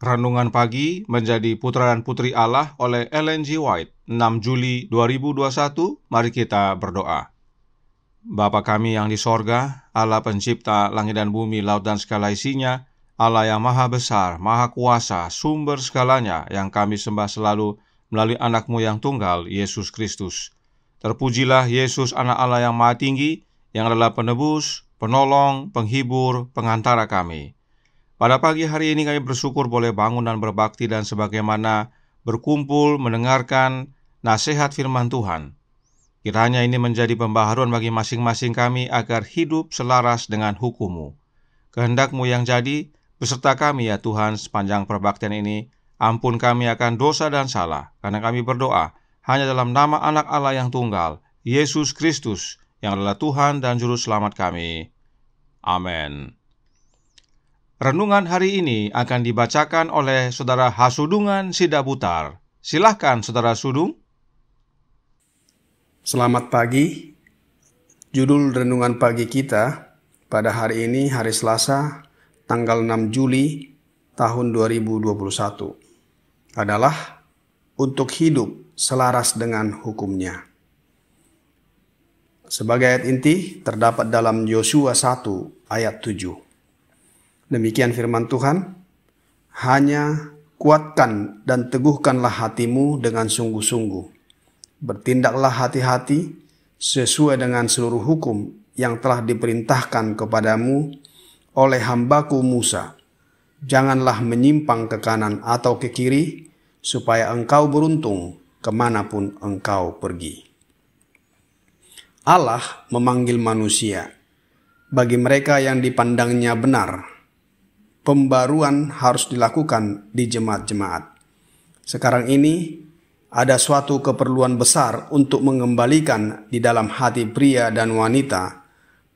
Renungan Pagi Menjadi Putra dan Putri Allah oleh Ellen G. White, 6 Juli 2021. Mari kita berdoa. Bapa kami yang di sorga, Allah pencipta langit dan bumi, laut dan segala isinya, Allah yang maha besar, maha kuasa, sumber segalanya, yang kami sembah selalu melalui anak-Mu yang tunggal, Yesus Kristus. Terpujilah Yesus, anak Allah yang maha tinggi, yang adalah penebus, penolong, penghibur, pengantara kami. Pada pagi hari ini kami bersyukur boleh bangun dan berbakti dan sebagaimana berkumpul mendengarkan nasihat firman Tuhan. Kiranya ini menjadi pembaharuan bagi masing-masing kami agar hidup selaras dengan hukum-Mu. Kehendak-Mu yang jadi beserta kami ya Tuhan sepanjang perbaktian ini. Ampun kami akan dosa dan salah, karena kami berdoa hanya dalam nama anak Allah yang tunggal, Yesus Kristus, yang adalah Tuhan dan Juru Selamat kami. Amin. Renungan hari ini akan dibacakan oleh Saudara Hasudungan Sidabutar. Silahkan Saudara Sudung. Selamat pagi. Judul renungan pagi kita pada hari ini, hari Selasa, tanggal 6 Juli tahun 2021, adalah untuk hidup selaras dengan hukum-Nya. Sebagai ayat inti terdapat dalam Yosua 1 ayat 7. Demikian firman Tuhan, hanya kuatkan dan teguhkanlah hatimu dengan sungguh-sungguh. Bertindaklah hati-hati sesuai dengan seluruh hukum yang telah diperintahkan kepadamu oleh hambaku Musa. Janganlah menyimpang ke kanan atau ke kiri, supaya engkau beruntung kemanapun engkau pergi. Allah memanggil manusia. Bagi mereka yang dipandangnya benar, pembaruan harus dilakukan di jemaat-jemaat. Sekarang ini ada suatu keperluan besar untuk mengembalikan di dalam hati pria dan wanita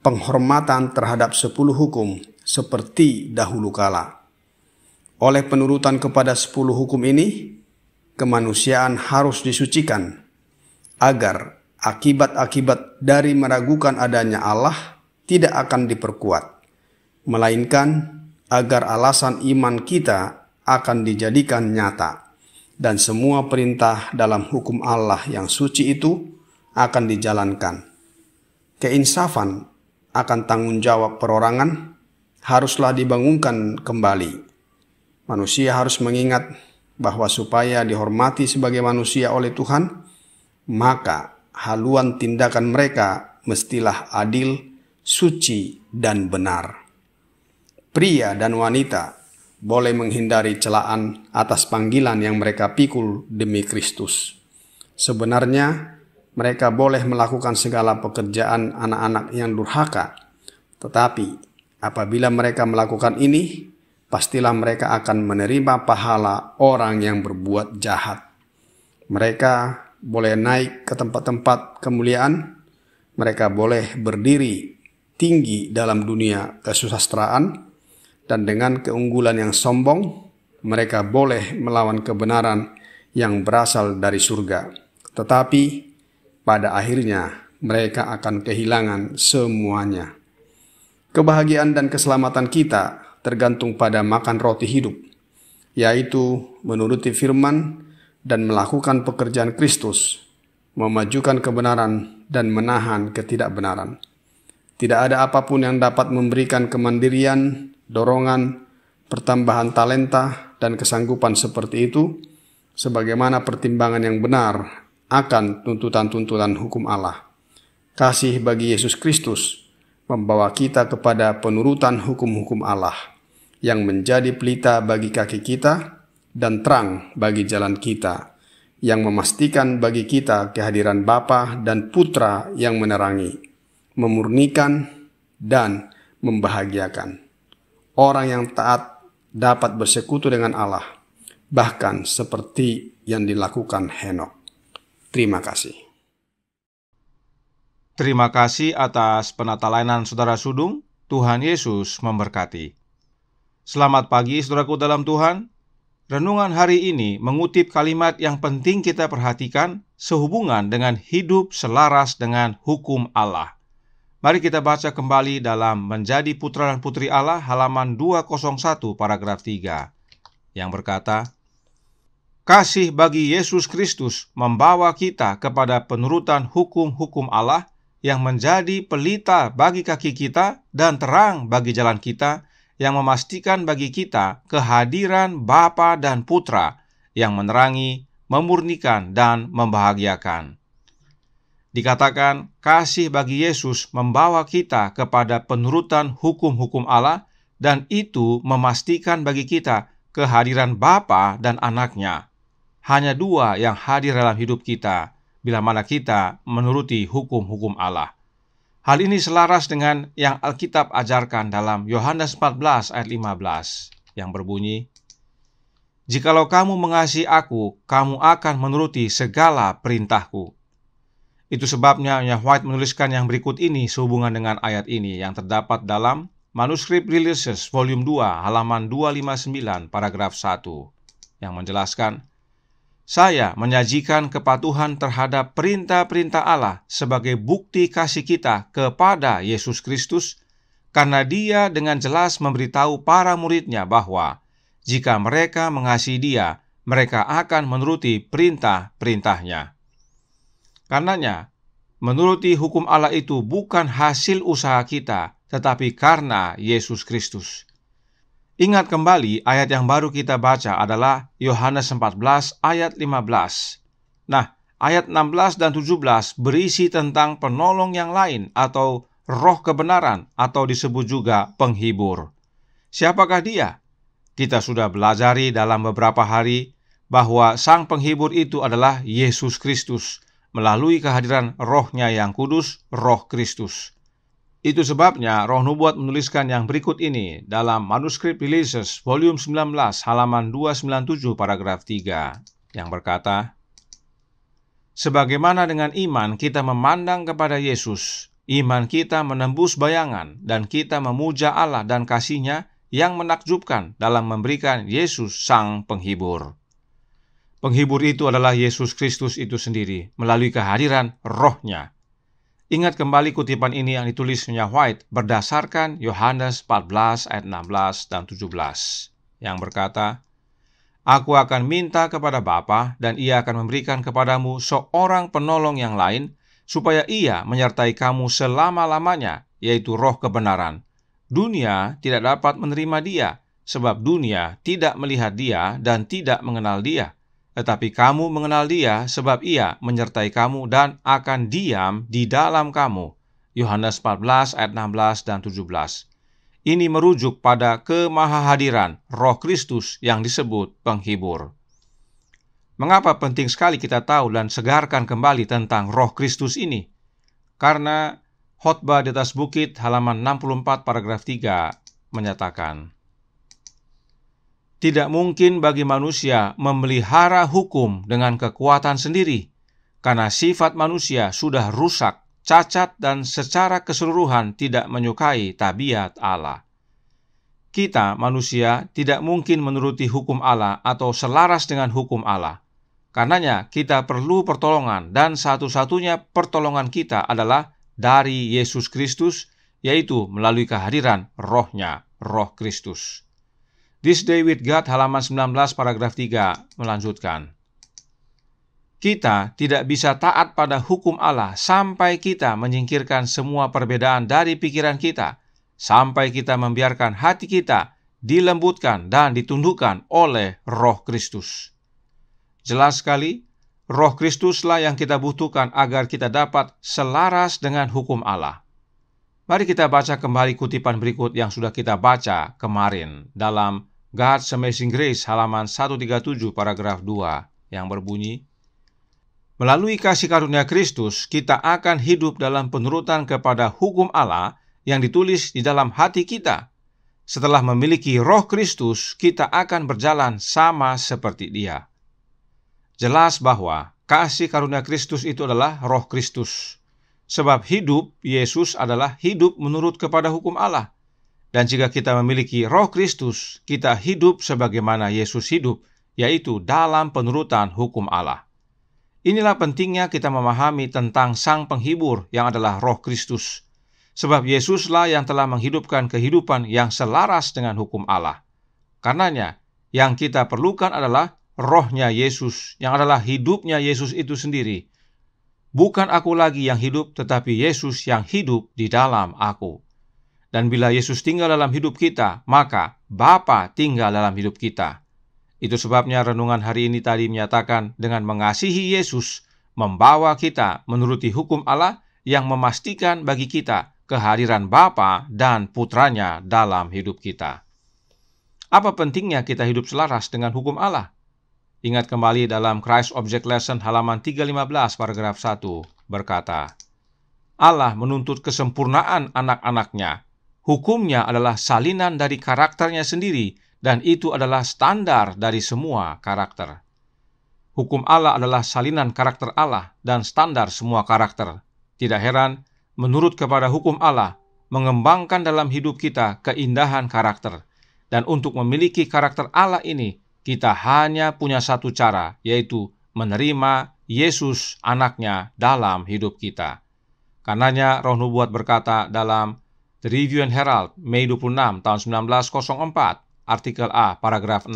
penghormatan terhadap 10 hukum seperti dahulu kala. Oleh penurutan kepada 10 hukum ini, kemanusiaan harus disucikan agar akibat-akibat dari meragukan adanya Allah tidak akan diperkuat, melainkan agar alasan iman kita akan dijadikan nyata, dan semua perintah dalam hukum Allah yang suci itu akan dijalankan. Keinsafan akan tanggung jawab perorangan haruslah dibangunkan kembali. Manusia harus mengingat bahwa supaya dihormati sebagai manusia oleh Tuhan, maka haluan tindakan mereka mestilah adil, suci, dan benar. Pria dan wanita boleh menghindari celaan atas panggilan yang mereka pikul demi Kristus. Sebenarnya, mereka boleh melakukan segala pekerjaan anak-anak yang durhaka. Tetapi, apabila mereka melakukan ini, pastilah mereka akan menerima pahala orang yang berbuat jahat. Mereka boleh naik ke tempat-tempat kemuliaan. Mereka boleh berdiri tinggi dalam dunia kesusastraan. Dan dengan keunggulan yang sombong, mereka boleh melawan kebenaran yang berasal dari surga. Tetapi pada akhirnya mereka akan kehilangan semuanya. Kebahagiaan dan keselamatan kita tergantung pada makan roti hidup, yaitu menuruti firman dan melakukan pekerjaan Kristus, memajukan kebenaran dan menahan ketidakbenaran. Tidak ada apapun yang dapat memberikan kemandirian, dorongan, pertambahan talenta, dan kesanggupan seperti itu, sebagaimana pertimbangan yang benar akan tuntutan-tuntutan hukum Allah. Kasih bagi Yesus Kristus membawa kita kepada penurutan hukum-hukum Allah, yang menjadi pelita bagi kaki kita dan terang bagi jalan kita, yang memastikan bagi kita kehadiran Bapa dan Putra yang menerangi, memurnikan, dan membahagiakan. Orang yang taat dapat bersekutu dengan Allah, bahkan seperti yang dilakukan Henokh. Terima kasih. Terima kasih atas penata layanan Saudara Sudung. Tuhan Yesus memberkati. Selamat pagi saudaraku dalam Tuhan. Renungan hari ini mengutip kalimat yang penting kita perhatikan sehubungan dengan hidup selaras dengan hukum Allah. Mari kita baca kembali dalam Menjadi Putra dan Putri Allah halaman 201 paragraf 3. yang berkata, "Kasih bagi Yesus Kristus membawa kita kepada penurutan hukum-hukum Allah yang menjadi pelita bagi kaki kita dan terang bagi jalan kita, yang memastikan bagi kita kehadiran Bapa dan Putra yang menerangi, memurnikan, dan membahagiakan." Dikatakan, kasih bagi Yesus membawa kita kepada penurutan hukum-hukum Allah, dan itu memastikan bagi kita kehadiran Bapa dan Anaknya. Hanya dua yang hadir dalam hidup kita, bila mana kita menuruti hukum-hukum Allah. Hal ini selaras dengan yang Alkitab ajarkan dalam Yohanes 14 ayat 15, yang berbunyi, "Jikalau kamu mengasihi aku, kamu akan menuruti segala perintahku." Itu sebabnya White menuliskan yang berikut ini sehubungan dengan ayat ini yang terdapat dalam Manuskrip Releases Volume 2 halaman 259 paragraf 1 yang menjelaskan, "Saya menyajikan kepatuhan terhadap perintah-perintah Allah sebagai bukti kasih kita kepada Yesus Kristus, karena Dia dengan jelas memberitahu para murid-Nya bahwa jika mereka mengasihi Dia, mereka akan menuruti perintah-perintah-Nya." Karenanya, menuruti hukum Allah itu bukan hasil usaha kita, tetapi karena Yesus Kristus. Ingat kembali, ayat yang baru kita baca adalah Yohanes 14 ayat 15. Nah, ayat 16 dan 17 berisi tentang penolong yang lain atau roh kebenaran, atau disebut juga penghibur. Siapakah dia? Kita sudah belajari dalam beberapa hari bahwa sang penghibur itu adalah Yesus Kristus, melalui kehadiran Roh-Nya yang kudus, Roh Kristus. Itu sebabnya Roh Nubuat menuliskan yang berikut ini dalam Manuskrip Releases Volume 19 halaman 297 paragraf 3 yang berkata, "Sebagaimana dengan iman kita memandang kepada Yesus, iman kita menembus bayangan dan kita memuja Allah dan kasih-Nya yang menakjubkan dalam memberikan Yesus sang penghibur." Penghibur itu adalah Yesus Kristus itu sendiri, melalui kehadiran Roh-Nya. Ingat kembali kutipan ini yang ditulisnya White berdasarkan Yohanes 14 ayat 16 dan 17, yang berkata, "Aku akan minta kepada Bapa, dan Ia akan memberikan kepadamu seorang penolong yang lain, supaya Ia menyertai kamu selama-lamanya, yaitu Roh kebenaran. Dunia tidak dapat menerima Dia, sebab dunia tidak melihat Dia dan tidak mengenal Dia. Tetapi kamu mengenal Dia, sebab Ia menyertai kamu dan akan diam di dalam kamu." Yohanes 14 ayat 16 dan 17. Ini merujuk pada kemahahadiran Roh Kristus yang disebut penghibur. Mengapa penting sekali kita tahu dan segarkan kembali tentang Roh Kristus ini? Karena Khotbah di atas Bukit halaman 64 paragraf 3 menyatakan, "Tidak mungkin bagi manusia memelihara hukum dengan kekuatan sendiri, karena sifat manusia sudah rusak, cacat, dan secara keseluruhan tidak menyukai tabiat Allah." Kita, manusia, tidak mungkin menuruti hukum Allah atau selaras dengan hukum Allah. Karenanya, kita perlu pertolongan, dan satu-satunya pertolongan kita adalah dari Yesus Kristus, yaitu melalui kehadiran Roh-Nya, Roh Kristus. This Day with God halaman 19 paragraf 3 melanjutkan, "Kita tidak bisa taat pada hukum Allah sampai kita menyingkirkan semua perbedaan dari pikiran kita, sampai kita membiarkan hati kita dilembutkan dan ditundukkan oleh Roh Kristus." Jelas sekali, Roh Kristuslah yang kita butuhkan agar kita dapat selaras dengan hukum Allah. Mari kita baca kembali kutipan berikut yang sudah kita baca kemarin dalam God's Amazing Grace halaman 137 paragraf 2 yang berbunyi, "Melalui kasih karunia Kristus, kita akan hidup dalam penurutan kepada hukum Allah yang ditulis di dalam hati kita. Setelah memiliki Roh Kristus, kita akan berjalan sama seperti Dia." Jelas bahwa kasih karunia Kristus itu adalah Roh Kristus. Sebab hidup Yesus adalah hidup menurut kepada hukum Allah. Dan jika kita memiliki Roh Kristus, kita hidup sebagaimana Yesus hidup, yaitu dalam penurutan hukum Allah. Inilah pentingnya kita memahami tentang Sang Penghibur yang adalah Roh Kristus. Sebab Yesuslah yang telah menghidupkan kehidupan yang selaras dengan hukum Allah. Karenanya, Yang kita perlukan adalah rohnya Yesus, yang adalah hidupnya Yesus itu sendiri. Bukan aku lagi yang hidup, tetapi Yesus yang hidup di dalam aku. Dan bila Yesus tinggal dalam hidup kita, maka Bapa tinggal dalam hidup kita. Itu sebabnya renungan hari ini tadi menyatakan dengan mengasihi Yesus, membawa kita menuruti hukum Allah yang memastikan bagi kita kehadiran Bapa dan Putranya dalam hidup kita. Apa pentingnya kita hidup selaras dengan hukum Allah? Ingat kembali dalam Christ Object Lesson halaman 315 paragraf 1 berkata, Allah menuntut kesempurnaan anak-anaknya. Hukumnya adalah salinan dari karakternya sendiri, dan itu adalah standar dari semua karakter. Hukum Allah adalah salinan karakter Allah dan standar semua karakter. Tidak heran, menurut kepada hukum Allah, mengembangkan dalam hidup kita keindahan karakter. Dan untuk memiliki karakter Allah ini, kita hanya punya satu cara, yaitu menerima Yesus anaknya dalam hidup kita. Karenanya Roh Nubuat berkata dalam The Review and Herald, Mei 26 tahun 1904, artikel A, paragraf 6,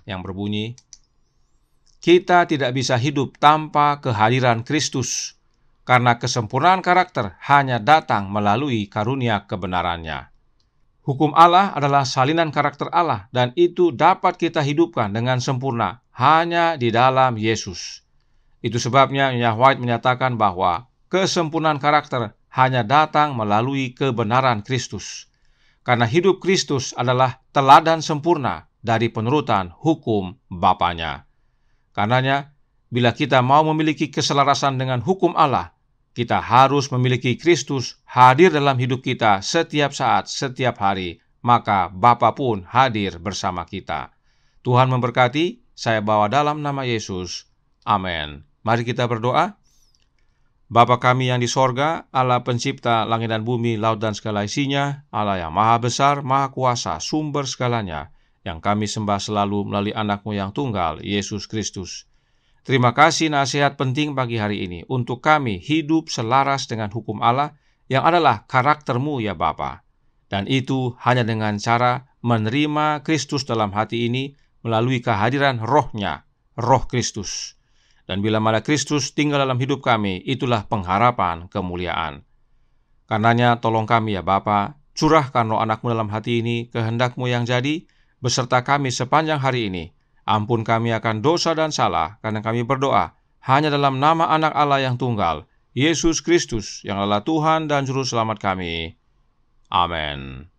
yang berbunyi, kita tidak bisa hidup tanpa kehadiran Kristus, karena kesempurnaan karakter hanya datang melalui karunia kebenarannya. Hukum Allah adalah salinan karakter Allah, dan itu dapat kita hidupkan dengan sempurna hanya di dalam Yesus. Itu sebabnya Nyonya White menyatakan bahwa kesempurnaan karakter hanya datang melalui kebenaran Kristus. Karena hidup Kristus adalah teladan sempurna dari penurutan hukum Bapanya. Karenanya, bila kita mau memiliki keselarasan dengan hukum Allah, kita harus memiliki Kristus hadir dalam hidup kita setiap saat, setiap hari, maka Bapa pun hadir bersama kita. Tuhan memberkati, saya bawa dalam nama Yesus. Amin. Mari kita berdoa. Bapa kami yang di sorga, Allah pencipta langit dan bumi, laut dan segala isinya, Allah yang maha besar, maha kuasa, sumber segalanya, yang kami sembah selalu melalui anak-Mu yang tunggal, Yesus Kristus. Terima kasih nasihat penting pagi hari ini untuk kami hidup selaras dengan hukum Allah yang adalah karakter-Mu ya Bapa. Dan itu hanya dengan cara menerima Kristus dalam hati ini melalui kehadiran rohnya, roh Kristus. Dan bila mana Kristus tinggal dalam hidup kami, itulah pengharapan kemuliaan. Karenanya tolong kami ya Bapa, curahkan roh anak-Mu dalam hati ini, kehendak-Mu yang jadi, beserta kami sepanjang hari ini. Ampun kami akan dosa dan salah, karena kami berdoa hanya dalam nama anak Allah yang tunggal, Yesus Kristus, yang adalah Tuhan dan Juru Selamat kami. Amin.